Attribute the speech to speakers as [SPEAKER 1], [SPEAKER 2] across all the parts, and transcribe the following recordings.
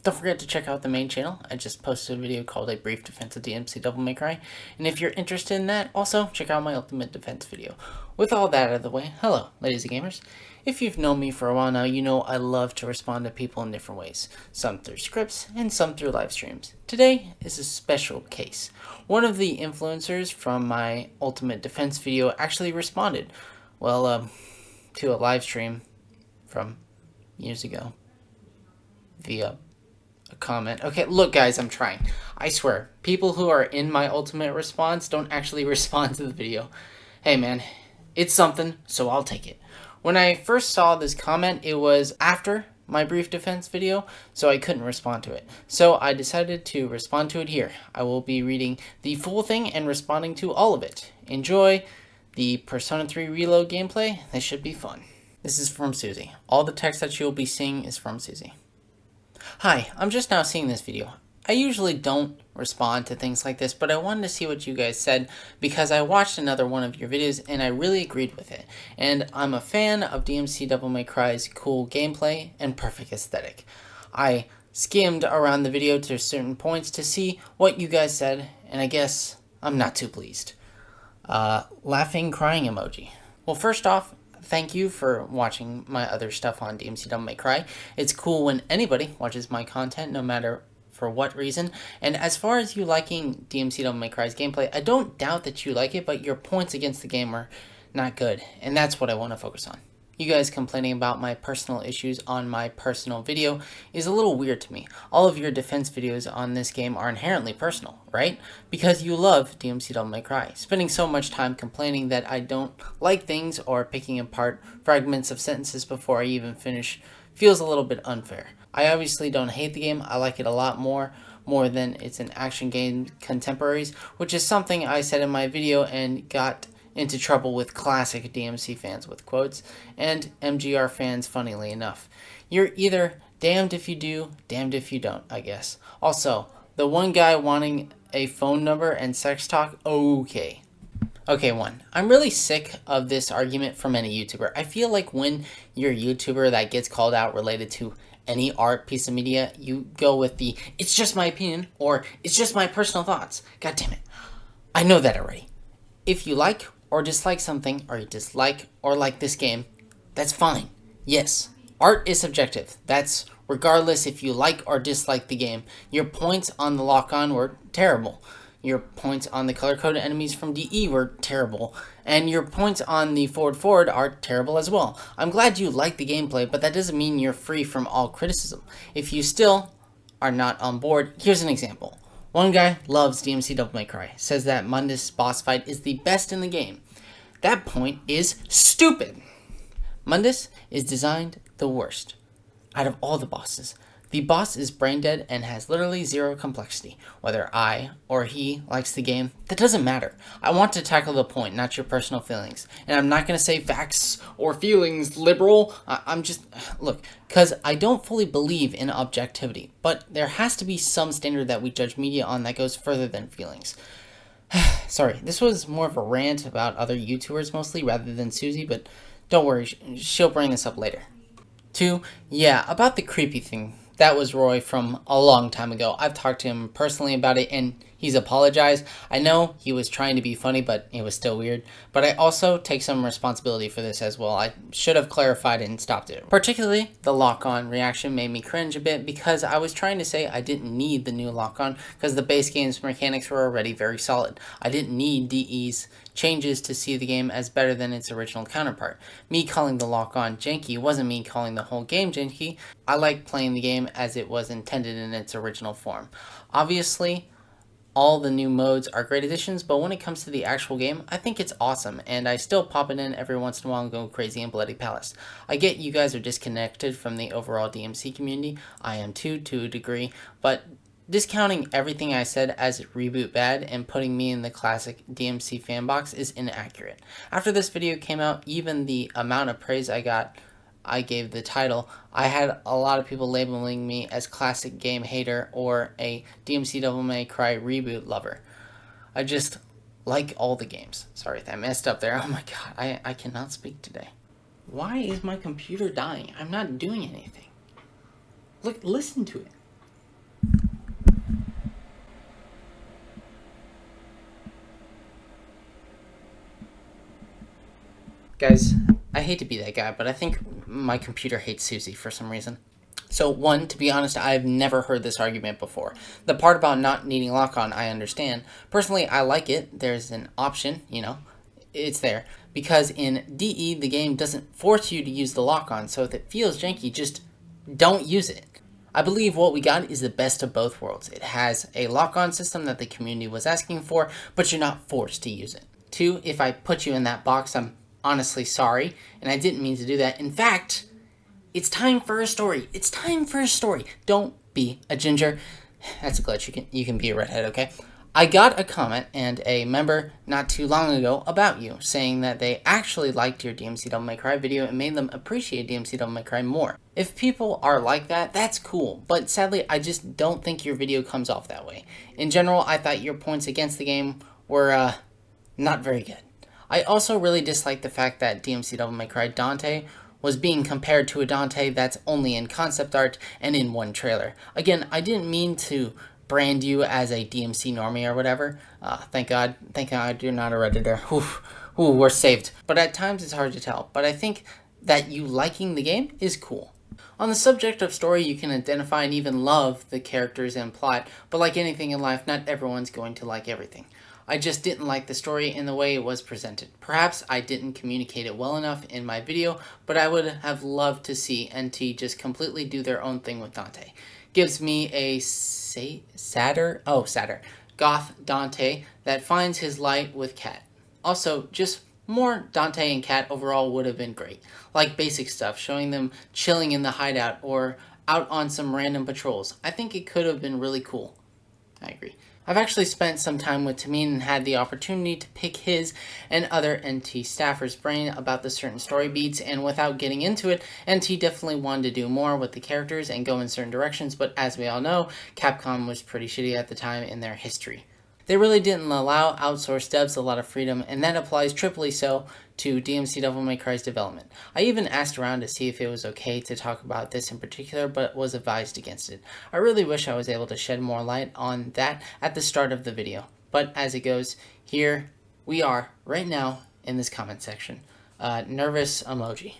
[SPEAKER 1] Don't forget to check out the main channel. I just posted a video called A Brief Defense of DMC Devil May Cry. And if you're interested in that, also check out my Ultimate Defense video. With all that out of the way, hello, ladies and gamers. If you've known me for a while now, you know I love to respond to people in different ways. Some through scripts, and some through live streams. Today is a special case. One of the influencers from my Ultimate Defense video actually responded, to a live stream from years ago via a comment. Okay, look guys, I'm trying. I swear, people who are in my ultimate response don't actually respond to the video. Hey man, it's something, so I'll take it. When I first saw this comment, it was after my brief defense video, so I couldn't respond to it. So I decided to respond to it here. I will be reading the full thing and responding to all of it. Enjoy the Persona 3 Reload gameplay. This should be fun. This is from Suzi. All the text that you'll be seeing is from Suzi. Hi, I'm just now seeing this video. I usually don't respond to things like this, but I wanted to see what you guys said because I watched another one of your videos and I really agreed with it. And I'm a fan of DMC Devil May Cry's cool gameplay and perfect aesthetic. I skimmed around the video to certain points to see what you guys said, and I guess I'm not too pleased. Laughing crying emoji. Well, first off, thank you for watching my other stuff on DMC Devil May Cry. It's cool when anybody watches my content, no matter for what reason. And as far as you liking DMC Devil May Cry's gameplay, I don't doubt that you like it, but your points against the game are not good. And that's what I want to focus on. You guys complaining about my personal issues on my personal video is a little weird to me. All of your defense videos on this game are inherently personal, right? Because you love DMC Devil May Cry. Spending so much time complaining that I don't like things or picking apart fragments of sentences before I even finish feels a little bit unfair. I obviously don't hate the game. I like it a lot more than it's an action game contemporaries, which is something I said in my video and got into trouble with classic DMC fans with quotes, and MGR fans, funnily enough. You're either damned if you do, damned if you don't, I guess. Also, the one guy wanting a phone number and sex talk, okay. Okay, one, I'm really sick of this argument from any YouTuber. I feel like when you're a YouTuber that gets called out related to any art piece of media, you go with the, it's just my opinion, or it's just my personal thoughts. God damn it. I know that already. If you like or dislike something, or you dislike or like this game, that's fine. Yes, art is subjective. That's regardless if you like or dislike the game. Your points on the lock-on were terrible. Your points on the color-coded enemies from DE were terrible. And your points on the forward are terrible as well. I'm glad you like the gameplay, but that doesn't mean you're free from all criticism. If you still are not on board, here's an example. One guy loves DMC Devil May Cry, says that Mundus boss fight is the best in the game. That point is stupid. Mundus is designed the worst out of all the bosses. The boss is brain dead and has literally zero complexity. Whether I or he likes the game, that doesn't matter. I want to tackle the point, not your personal feelings. And I'm not going to say facts or feelings, liberal. I'm just, look, because I don't fully believe in objectivity. But there has to be some standard that we judge media on that goes further than feelings. Sorry, this was more of a rant about other YouTubers mostly rather than Suzi, but don't worry, she'll bring this up later. 2, yeah, about the creepy thing. That was Roy from a long time ago. I've talked to him personally about it and he's apologized. I know he was trying to be funny, but it was still weird. But I also take some responsibility for this as well. I should have clarified and stopped it. Particularly, the lock-on reaction made me cringe a bit because I was trying to say I didn't need the new lock-on because the base game's mechanics were already very solid. I didn't need DE's changes to see the game as better than its original counterpart. Me calling the lock-on janky wasn't me calling the whole game janky. I like playing the game as it was intended in its original form. Obviously, all the new modes are great additions, but when it comes to the actual game, I think it's awesome, and I still pop it in every once in a while and go crazy in Bloody Palace. I get you guys are disconnected from the overall DMC community. I am too, to a degree, but discounting everything I said as reboot bad and putting me in the classic DMC fan box is inaccurate. After this video came out, even the amount of praise I gave the title, I had a lot of people labeling me as classic game hater or a DMC Devil May Cry reboot lover. I just like all the games. Sorry if I messed up there. Oh my god, I cannot speak today. Why is my computer dying? I'm not doing anything. Look, listen to it. Guys, I hate to be that guy, but I think my computer hates Suzi for some reason. So one, to be honest, I've never heard this argument before. The part about not needing lock-on, I understand. Personally, I like it. There's an option, it's there. Because in DE, the game doesn't force you to use the lock-on, so if it feels janky, just don't use it. I believe what we got is the best of both worlds. It has a lock-on system that the community was asking for, but you're not forced to use it. Two, if I put you in that box, I'm honestly sorry, and I didn't mean to do that. In fact, it's time for a story. It's time for a story. Don't be a ginger. That's a glitch. You can be a redhead, okay? I got a comment and a member not too long ago about you, saying that they actually liked your DMC Devil May Cry video and made them appreciate DMC Devil May Cry more. If people are like that, that's cool, but sadly, I just don't think your video comes off that way. In general, I thought your points against the game were, not very good. I also really dislike the fact that DMC Devil May Cry Dante was being compared to a Dante that's only in concept art and in one trailer. Again, I didn't mean to brand you as a DMC normie or whatever. Thank God you're not a Redditor. Ooh, we're saved. But at times it's hard to tell. But I think that you liking the game is cool. On the subject of story, you can identify and even love the characters and plot, but like anything in life, not everyone's going to like everything. I just didn't like the story in the way it was presented. Perhaps I didn't communicate it well enough in my video, but I would have loved to see NT just completely do their own thing with Dante. Gives me a sadder goth Dante that finds his light with Cat. Also, just more Dante and Cat overall would have been great. Like basic stuff, showing them chilling in the hideout or out on some random patrols. I think it could have been really cool. I agree. I've actually spent some time with Tameen and had the opportunity to pick his and other NT staffers' brain about the certain story beats, and without getting into it, NT definitely wanted to do more with the characters and go in certain directions, but as we all know, Capcom was pretty shitty at the time in their history. They really didn't allow outsourced devs a lot of freedom, and that applies triply so to DMC Devil May Cry's development. I even asked around to see if it was okay to talk about this in particular, but was advised against it. I really wish I was able to shed more light on that at the start of the video, but as it goes, here we are right now in this comment section. Nervous emoji.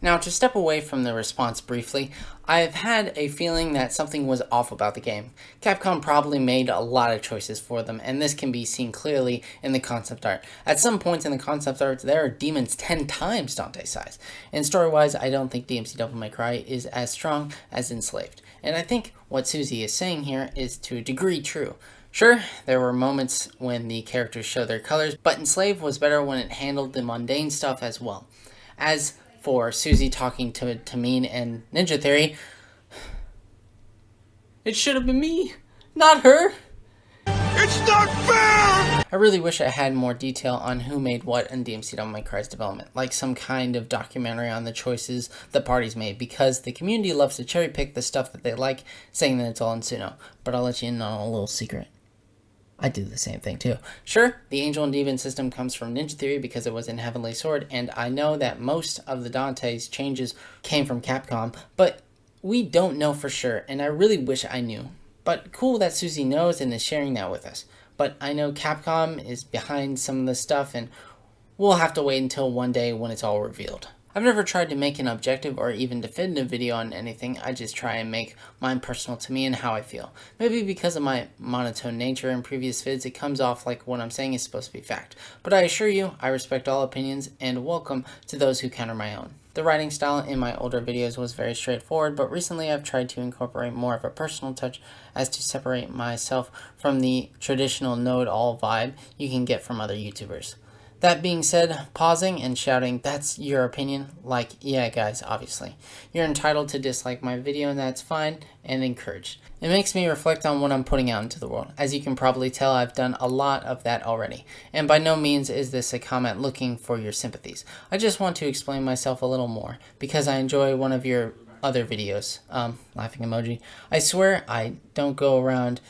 [SPEAKER 1] Now, to step away from the response briefly, I've had a feeling that something was off about the game. Capcom probably made a lot of choices for them, and this can be seen clearly in the concept art. At some points in the concept art, there are demons 10 times Dante's size. And story-wise, I don't think DMC Devil May Cry is as strong as Enslaved. And I think what Suzi is saying here is to a degree true. Sure, there were moments when the characters show their colors, but Enslaved was better when it handled the mundane stuff as well. As for Suzi talking to Tameen and Ninja Theory, it should have been me, not her. It's not fair! I really wish I had more detail on who made what in DMC Devil May Cry's development, like some kind of documentary on the choices the parties made, because the community loves to cherry pick the stuff that they like, saying that it's all in Suno. But I'll let you in on a little secret. I do the same thing too. Sure, the Angel and Demon system comes from Ninja Theory because it was in Heavenly Sword, and I know that most of the Dante's changes came from Capcom, but we don't know for sure, and I really wish I knew. But cool that Suzi knows and is sharing that with us. But I know Capcom is behind some of the stuff, and we'll have to wait until one day when it's all revealed. I've never tried to make an objective or even definitive video on anything. I just try and make mine personal to me and how I feel. Maybe because of my monotone nature in previous vids, it comes off like what I'm saying is supposed to be fact. But I assure you, I respect all opinions and welcome to those who counter my own. The writing style in my older videos was very straightforward, but recently I've tried to incorporate more of a personal touch as to separate myself from the traditional know-it-all vibe you can get from other YouTubers. That being said, pausing and shouting, "That's your opinion," like, yeah guys, obviously. You're entitled to dislike my video and that's fine and encouraged. It makes me reflect on what I'm putting out into the world. As you can probably tell, I've done a lot of that already. And by no means is this a comment looking for your sympathies. I just want to explain myself a little more, because I enjoy one of your other videos. Laughing emoji. I swear I don't go around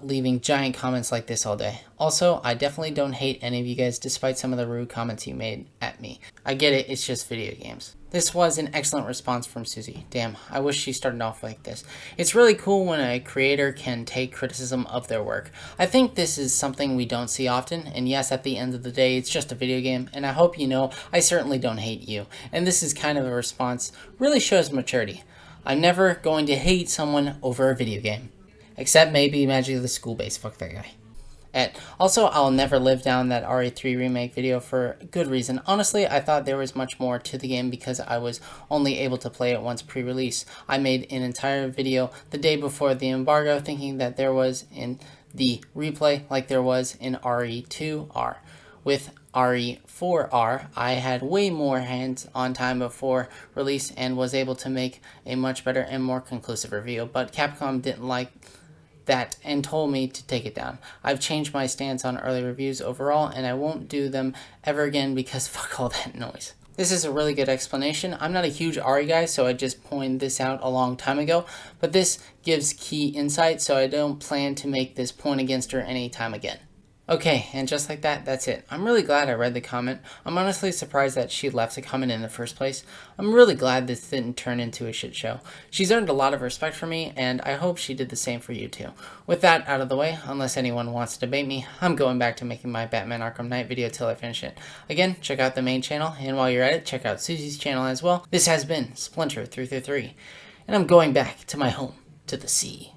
[SPEAKER 1] leaving giant comments like this all day. Also, I definitely don't hate any of you guys despite some of the rude comments you made at me. I get it, it's just video games. This was an excellent response from Suzi. Damn, I wish she started off like this. It's really cool when a creator can take criticism of their work. I think this is something we don't see often, and yes, at the end of the day, it's just a video game, and I hope you know I certainly don't hate you. And this is kind of a response, really shows maturity. I'm never going to hate someone over a video game. Except maybe Magic of the School Base, fuck that guy. Also, I'll never live down that RE3 remake video for good reason. Honestly, I thought there was much more to the game because I was only able to play it once pre-release. I made an entire video the day before the embargo thinking that there was in the replay like there was in RE2R. With RE4R, I had way more hands-on time before release and was able to make a much better and more conclusive review, but Capcom didn't like that and told me to take it down. I've changed my stance on early reviews overall, and I won't do them ever again because fuck all that noise. This is a really good explanation. I'm not a huge RE guy, so I just pointed this out a long time ago, but this gives key insight, so I don't plan to make this point against her anytime again. Okay, and just like that, that's it. I'm really glad I read the comment. I'm honestly surprised that she left a comment in the first place. I'm really glad this didn't turn into a shit show. She's earned a lot of respect from me, and I hope she did the same for you too. With that out of the way, unless anyone wants to debate me, I'm going back to making my Batman Arkham Knight video till I finish it. Again, check out the main channel, and while you're at it, check out Suzi's channel as well. This has been Splinter 333, and I'm going back to my home, to the sea.